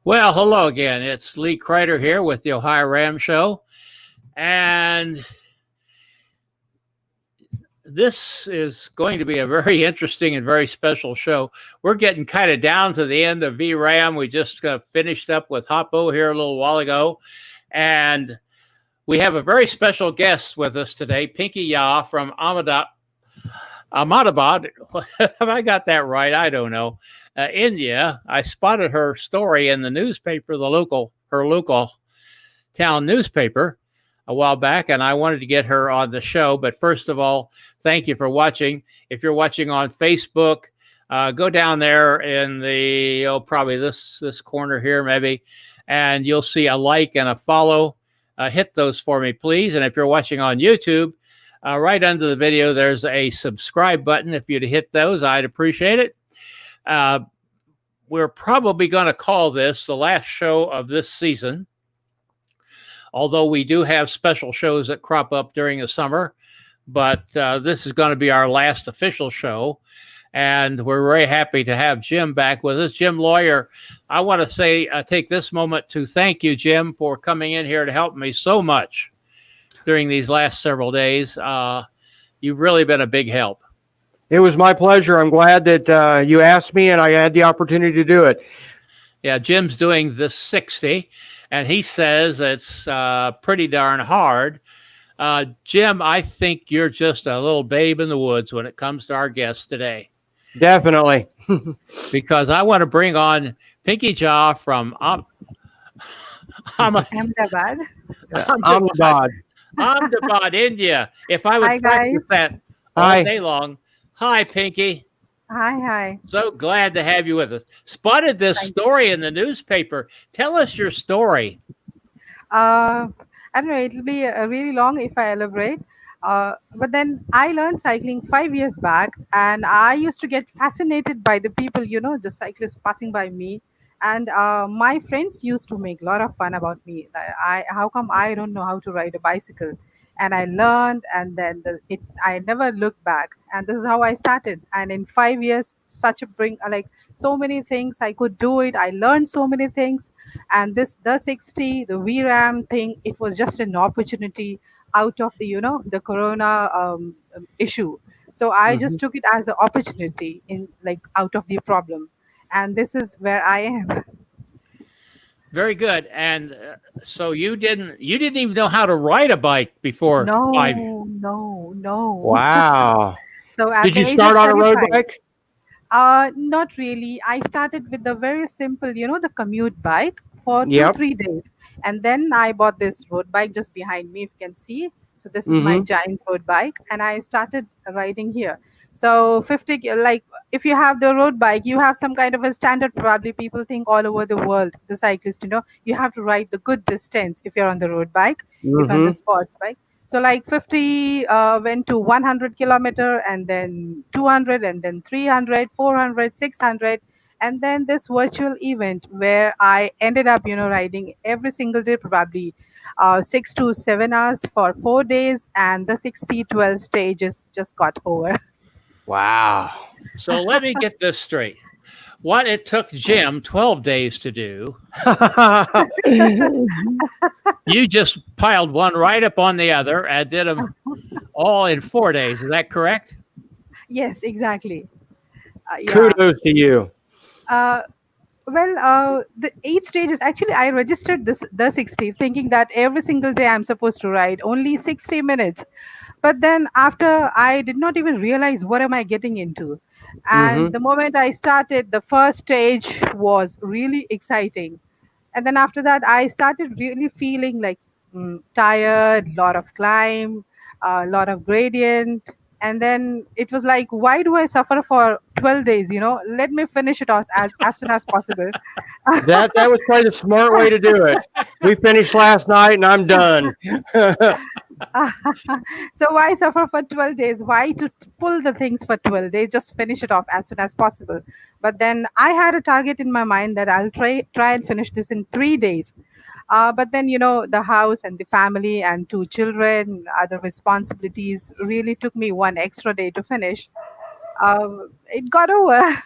Well, hello again. It's Lee Kreider here with the Ohio Ram Show. And this is going to be a very interesting and very special show. We're getting kind of down to the end of VRAM. We just finished up with Hoppo here a little while ago. And we have a very special guest with us today, Pinky Yah from Ahmedabad. Have I got that right? I don't know. India. I spotted her story in the newspaper, her local town newspaper, a while back, and I wanted to get her on the show. But first of all, thank you for watching. If you're watching on Facebook, go down there in the probably this corner here maybe, and you'll see a like and a follow. Hit those for me, please. And if you're watching on YouTube, right under the video, there's a subscribe button. If you'd hit those, I'd appreciate it. We're probably going to call this the last show of this season, although we do have special shows that crop up during the summer. But this is going to be our last official show, and we're very happy to have Jim back with us. Jim Lawyer, I want to say take this moment to thank you, Jim, for coming in here to help me so much during these last several days. You've really been a big help. It was my pleasure. I'm glad that you asked me and I had the opportunity to do it. Yeah, Jim's doing the 60, and he says it's pretty darn hard. Jim, I think you're just a little babe in the woods when it comes to our guests today. Definitely. Because I want to bring on Pinky Yah from Ahmedabad. Ahmedabad, India. If I would practice that all day long. Hi, Pinky. Hi. So glad to have you with us. Spotted this story in the newspaper. Tell us your story. I don't know, it'll be really long if I elaborate. But then I learned cycling 5 years back, and I used to get fascinated by the people, the cyclists passing by me. And my friends used to make a lot of fun about me. How come I don't know how to ride a bicycle? And I learned, and then I never looked back. And this is how I started. And in 5 years, so many things I could do it. I learned so many things. And the 60, the VRAM thing, it was just an opportunity out of the corona issue. So I just took it as the opportunity out of the problem. And this is where I am. Very good. And so you didn't even know how to ride a bike before? No. Wow. So did you start on a road bike? Not really. I started with the very simple, the commute bike for 2-3 days. And then I bought this road bike just behind me, if you can see. So this is my giant road bike. And I started riding here. So 50, if you have the road bike, you have some kind of a standard. Probably people think all over the world, the cyclist, you have to ride the good distance if you're on the road bike, if you're on the sports bike. So 50 went to 100 kilometer, and then 200, and then 300, 400, 600. And then this virtual event where I ended up, riding every single day, probably 6 to 7 hours for 4 days. And the 60-12 stages just got over. Wow. So let me get this straight. What it took Jim 12 days to do, you just piled one right up on the other and did them all in 4 days. Is that correct? Yes, exactly. Kudos to you. The 8 stages, actually, I registered the 60, thinking that every single day I'm supposed to ride only 60 minutes. But then after, I did not even realize what am I getting into. And the moment I started, the first stage was really exciting. And then after that, I started really feeling tired, lot of climb, a lot of gradient. And then it was like, why do I suffer for 12 days? Let me finish it as soon as possible. That was quite a smart way to do it. We finished last night and I'm done. So why suffer for 12 days? Why to pull the things for 12 days? Just finish it off as soon as possible. But then I had a target in my mind that I'll try and finish this in 3 days. But then, the house and the family and 2 children, other responsibilities really took me 1 extra day to finish. It got over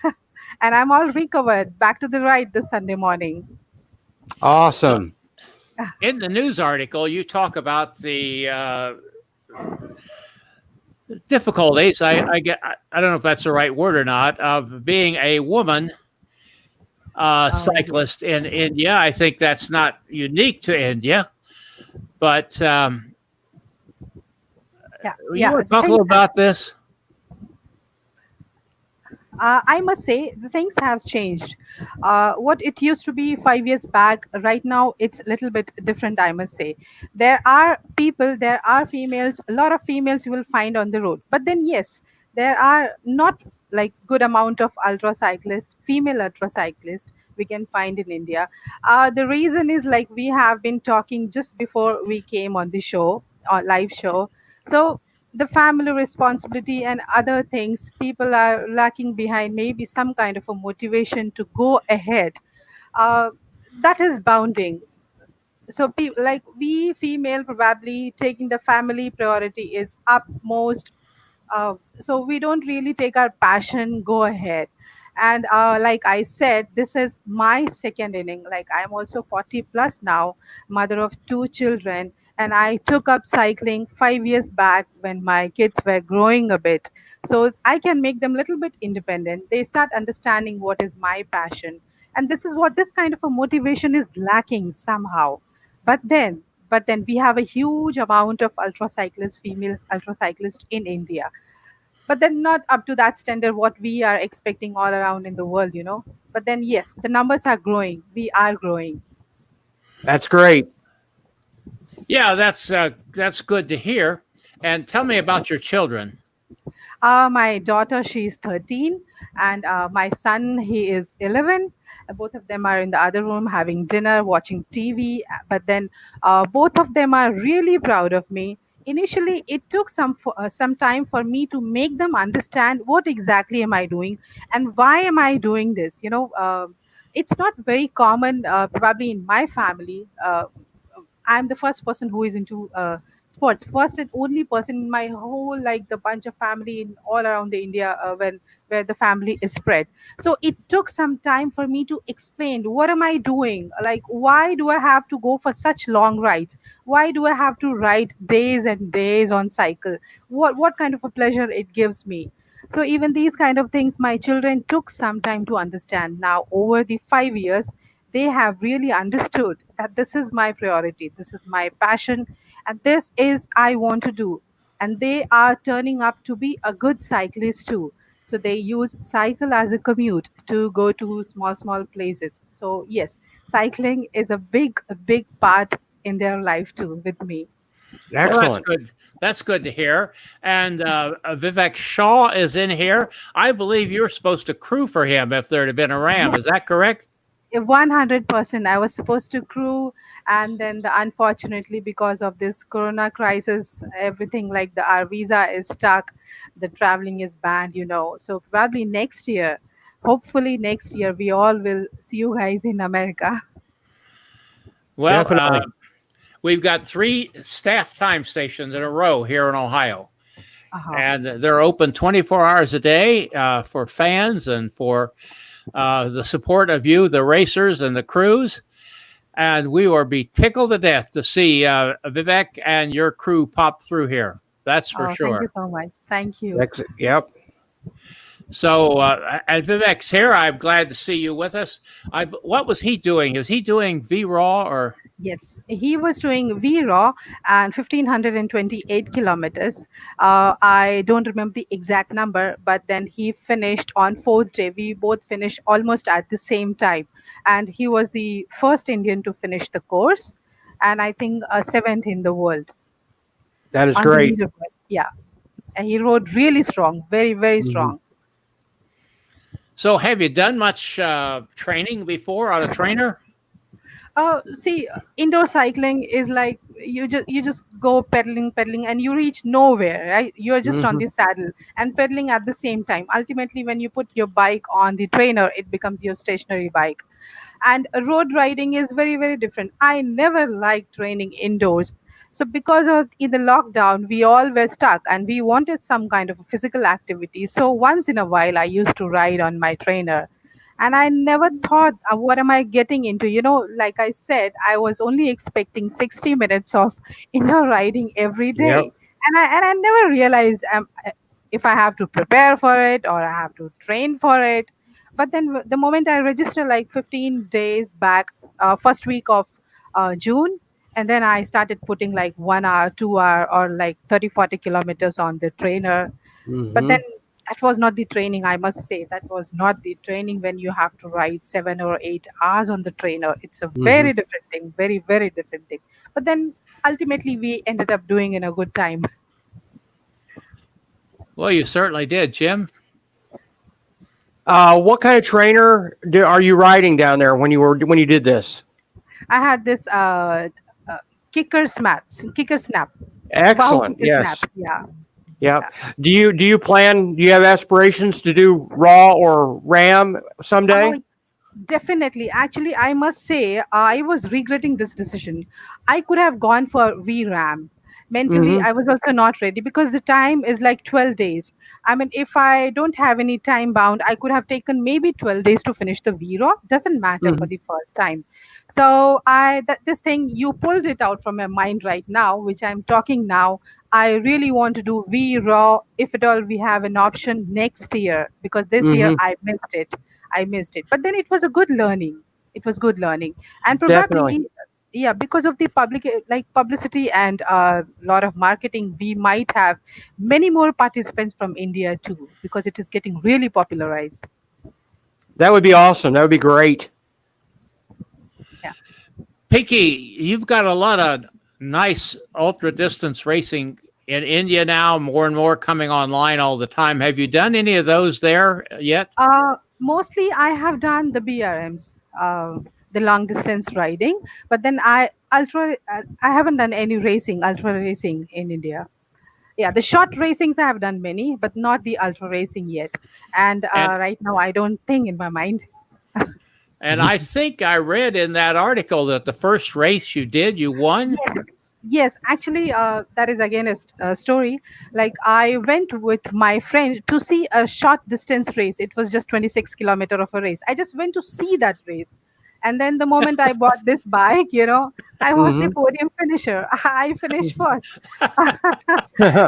and I'm all recovered, back to the ride this Sunday morning. Awesome. In the news article, you talk about the difficulties. I don't know if that's the right word or not of being a woman Oh, yes. cyclist in India. I think that's not unique to India, but Yeah, you yeah. want to talk a little Things about this? I must say the things have changed. What it used to be 5 years back, right now it's a little bit different. I must say, there are people, there are females, a lot of females you will find on the road. But then yes, there are not like good amount of ultra cyclists, female ultra cyclists we can find in India. The reason is like we have been talking just before we came on the show, or live show. So the family responsibility and other things, people are lacking behind maybe some kind of a motivation to go ahead. uh, that is bounding. So like we female probably taking the family priority is upmost. So we don't really take our passion go ahead. And like I said, this is my second inning. Like I'm also 40 plus now, mother of two children, and I took up cycling 5 years back when my kids were growing a bit, so I can make them a little bit independent. They start understanding what is my passion, and this is what this kind of a motivation is lacking somehow. But then we have a huge amount of ultra cyclists, females ultra cyclists in India, but then not up to that standard what we are expecting all around in the world. But then yes, the numbers are growing, we are growing. That's great. Yeah, that's good to hear. And tell me about your children. My daughter, she's 13, and my son, he is 11. Both of them are in the other room having dinner, watching TV. But then both of them are really proud of me. Initially, it took some time for me to make them understand what exactly am I doing and why am I doing this. It's not very common, probably in my family. I'm the first person who is into sports. First and only person in my whole like the bunch of family in all around the India, when where the family is spread. So it took some time for me to explain what am I doing. Like why do I have to go for such long rides? Why do I have to ride days and days on cycle? What kind of a pleasure it gives me? So even these kind of things, my children took some time to understand. Now over the 5 years, they have really understood that this is my priority, this is my passion, and this is I want to do. And they are turning up to be a good cyclist too. So they use cycle as a commute to go to small places. So yes, cycling is a big part in their life too with me. Well, that's Excellent. good. That's good to hear. And Vivek Shaw is in here. I believe you're supposed to crew for him if there had been a ram. Is that correct? 100%. I was supposed to crew, and then unfortunately, because of this corona crisis, everything like our visa is stuck, the traveling is banned. So probably next year, hopefully next year, we all will see you guys in America. Well, Definitely. we've got three staff time stations in a row here in Ohio, Uh-huh. and they're open 24 hours a day for fans and for the support of you, the racers and the crews. And we will be tickled to death to see Vivek and your crew pop through here. That's for Oh, thank you sure. so much. Thank you. Yep. So, and Vivek's here. I'm glad to see you with us. What was he doing? Is he doing V Raw or? Yes, he was doing VRAW and 1528 kilometers. I don't remember the exact number, but then he finished on fourth day. We both finished almost at the same time, and he was the first Indian to finish the course, and I think seventh in the world That is on the great. leaderboard. Yeah, and he rode really strong, very very Mhm. strong. So, have you done much training before on a trainer? See, indoor cycling is like you just go pedaling, and you reach nowhere, right? You're just on Mhm. the saddle and pedaling at the same time. Ultimately, when you put your bike on the trainer, it becomes your stationary bike. And road riding is very very different. I never liked training indoors. So because of in the lockdown, we all were stuck and we wanted some kind of a physical activity. So once in a while, I used to ride on my trainer, and I never thought, what am I getting into? Like I said, I was only expecting 60 minutes of riding every Yep. day, and I never realized if I have to prepare for it or I have to train for it. But then the moment I register, like 15 days back, first week of June, and then I started putting like 1 hour, 2 hour, or like 30, 40 kilometers on the trainer. But then Hmm. that was not the training, I must say. That was not the training when you have to ride 7 or 8 hours on the trainer. It's a Hmm. very different thing, very, very different thing. But then ultimately, we ended up doing in a good time. Well, you certainly did, Jim. What kind of trainer are you riding down there when you did this? I had this uh, kicker snap, wow, Excellent. kicker snap. Yes. Yeah, Yep. yeah. Do you have aspirations to do raw or ram Oh, someday? definitely. Actually, I must say, I was regretting this decision. I could have gone for VRAM. Mentally, Hmm. I was also not ready because the time is like 12 days. I mean, if I don't have any time bound, I could have taken maybe 12 days to finish the VRO. Doesn't matter for Hmm. the first time. So, this thing, you pulled it out from my mind right now, which I'm talking now. I really want to do VRAW if at all we have an option next year, because this year Hmm. I missed it. But then it was a good learning. It was good learning, and Definitely. probably, yeah, because of the publicity and a lot of marketing, we might have many more participants from India too, because it is getting really popularized. That would be awesome. That would be great. Yeah. Pinky, you've got a lot of nice ultra distance racing in India now, more and more coming online all the time. Have you done any of those there yet? Mostly I have done the BRMs, the long distance riding, but then I haven't done any ultra racing in India. Yeah, the short racings I have done many, but not the ultra racing yet. And And right now, I don't think in my mind. and I think I read in that article that the first race you did, you won. Yes, yes. Actually, that is again a story. Like, I went with my friend to see a short distance race. It was just 26-kilometer of a race. I just went to see that race, and then the moment I bought this bike, I was the Hmm. podium finisher. I finished first. Yeah,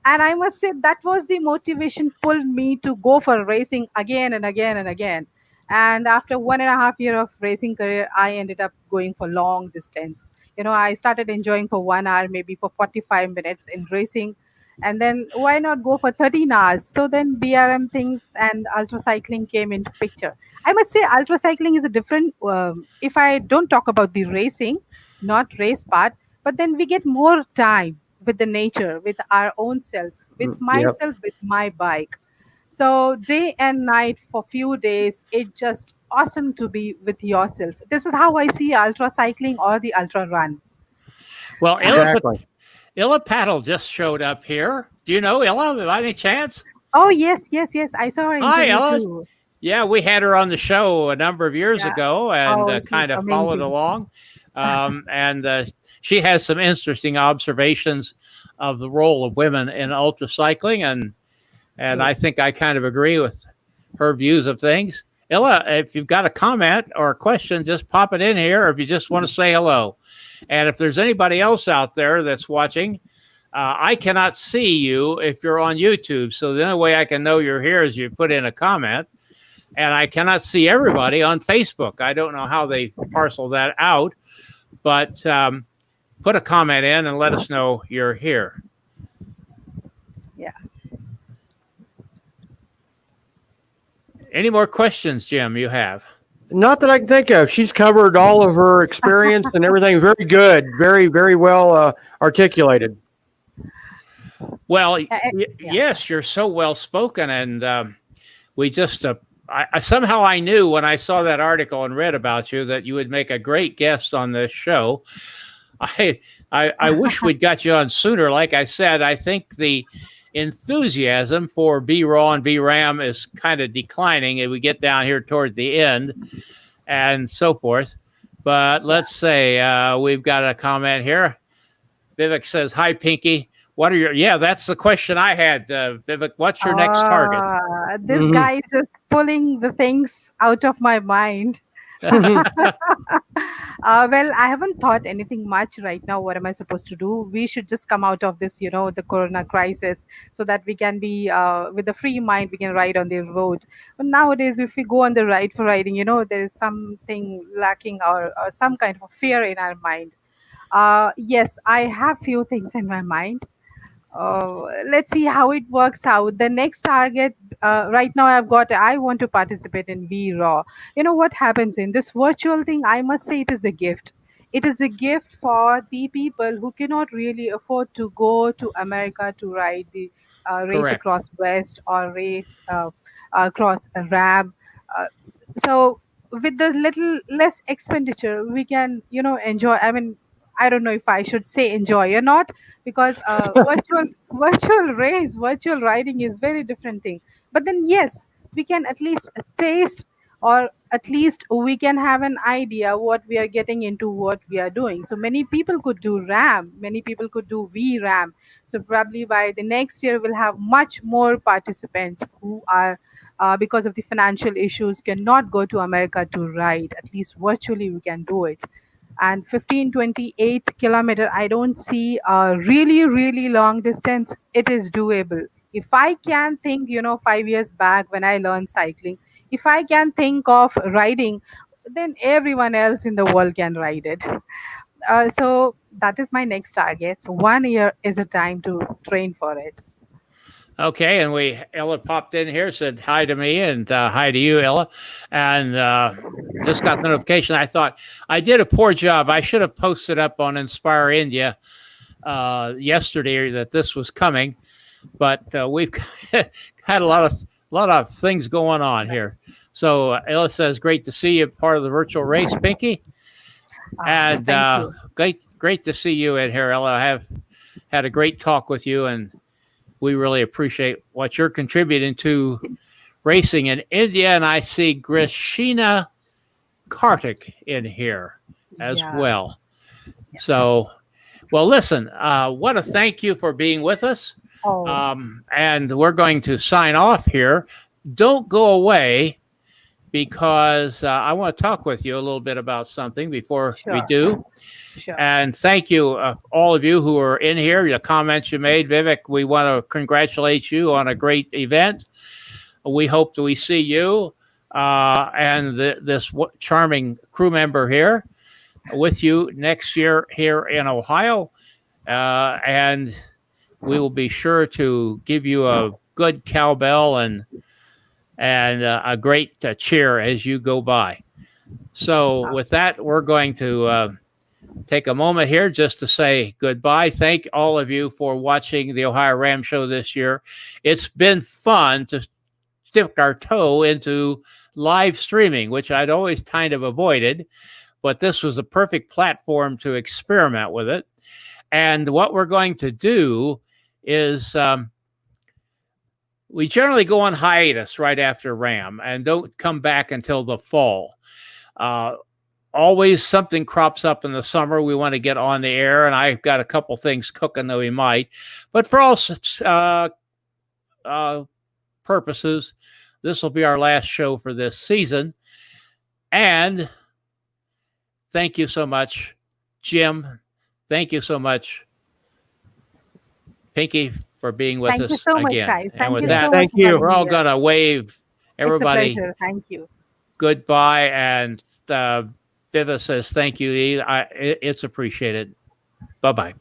and I must say that was the motivation pulled me to go for racing again and again and again. And after 1.5 year of racing career, I ended up going for long distance. I started enjoying for 1 hour, maybe for 45 minutes in racing, and then why not go for 13 hours? So then BRM things and ultra cycling came into picture. I must say ultra cycling is a different, if I don't talk about the racing, not race part, but then we get more time with the nature, with our own self, with Yep. myself, with my bike. So day and night for few days, it's just awesome to be with yourself. This is how I see ultra cycling or the ultra run. Well, Exactly. Illa Paddle just showed up here. Do you know Illa by any chance? Oh yes, yes, yes. I saw her Hi, interview Illa. too. Yeah, we had her on the show a number of years Yeah. ago and Oh, she's kind of followed amazing. along. And she has some interesting observations of the role of women in ultra cycling, and True. I think I kind of agree with her views of things. Illa, if you've got a comment or a question, just pop it in here, or if you just want to say hello. And if there's anybody else out there that's watching, I cannot see you if you're on YouTube. So the only way I can know you're here is you put in a comment. And I cannot see everybody on Facebook. I don't know how they parcel that out, but put a comment in and let us know you're here. Yeah. Any more questions, Jim, you have? Not that I can think of. She's covered all of her experience and everything. Very good. Very, very well articulated. Well, Yeah. yes, you're so well spoken, and we just I somehow I knew when I saw that article and read about you that you would make a great guest on this show. I I wish we'd got you on sooner. Like I said, I think the enthusiasm for VRAW and VRAM is kind of declining as we get down here toward the end and so forth. But Yeah. let's say we've got a comment here. Vivek says, "Hi, Pinky. What are your?" Yeah, that's the question I had, Vivek. What's your next target? This Hmm. guy is just pulling the things out of my mind. Well, I haven't thought anything much right now. What am I supposed to do? We should just come out of this, the corona crisis, so that we can be with a free mind. We can ride on the road. But nowadays, if we go on the ride for riding, there is something lacking, or some kind of a fear in our mind. Yes, I have few things in my mind. Let's see how it works out. The next target, right now, I want to participate in V Raw. You know what happens in this virtual thing? I must say it is a gift. It is a gift for the people who cannot really afford to go to America to ride the race Correct. across West, or race across a Ram. Uh, so with the little less expenditure, we can, enjoy. I mean, I don't know if I should say enjoy or not, because virtual race, virtual riding is very different thing. But then yes, we can at least taste, or at least we can have an idea what we are getting into, what we are doing. So many people could do ram, many people could do vram. So probably by the next year we'll have much more participants who are, because of the financial issues, cannot go to America to ride. At least virtually we can do it. And 15-28 kilometer, I don't see a really really long distance. It is doable. If I can think, 5 years back when I learned cycling, if I can think of riding, then everyone else in the world can ride it. So that is my next target. So 1 year is a time to train for it. Okay, and Ella popped in here, said hi to me, and hi to you, Ella, and just got the notification. I thought I did a poor job. I should have posted up on Inspire India yesterday that this was coming, but we've had a lot of things going on here. So Ella says, "Great to see you, part of the virtual race, Pinky," and Thank you. great to see you in here, Ella. I have had a great talk with you, and we really appreciate what you're contributing to racing in India. And I see Grishina Kartik in here as Yeah. well. So, well, listen, what a thank you for being with us. Oh, And we're going to sign off here. Don't go away, because I want to talk with you a little bit about something before we sure, do. sure. And thank you, all of you who are in here, the comments you made. Vivek, we want to congratulate you on a great event. We hope that we see you and this charming crew member here with you next year here in Ohio. And we will be sure to give you a good cowbell and a great cheer as you go by. So, with that, we're going to take a moment here just to say goodbye. Thank all of you for watching the Ohio Ram Show this year. It's been fun to dip our toe into live streaming, which I'd always kind of avoided, but this was a perfect platform to experiment with it. And what we're going to do is we generally go on hiatus right after Ram and don't come back until the fall. Always something crops up in the summer. We want to get on the air, and I've got a couple things cooking that we might. But for all such purposes, this will be our last show for this season. And thank you so much, Jim. Thank you so much, Pinky, for being with Thank you us so much, again. guys. And Thank with you Yeah, that, so much thank for you. having we're me all here. going to wave It's a everybody pleasure. Thank you. goodbye. And Viva says thank you. It's appreciated. Bye bye.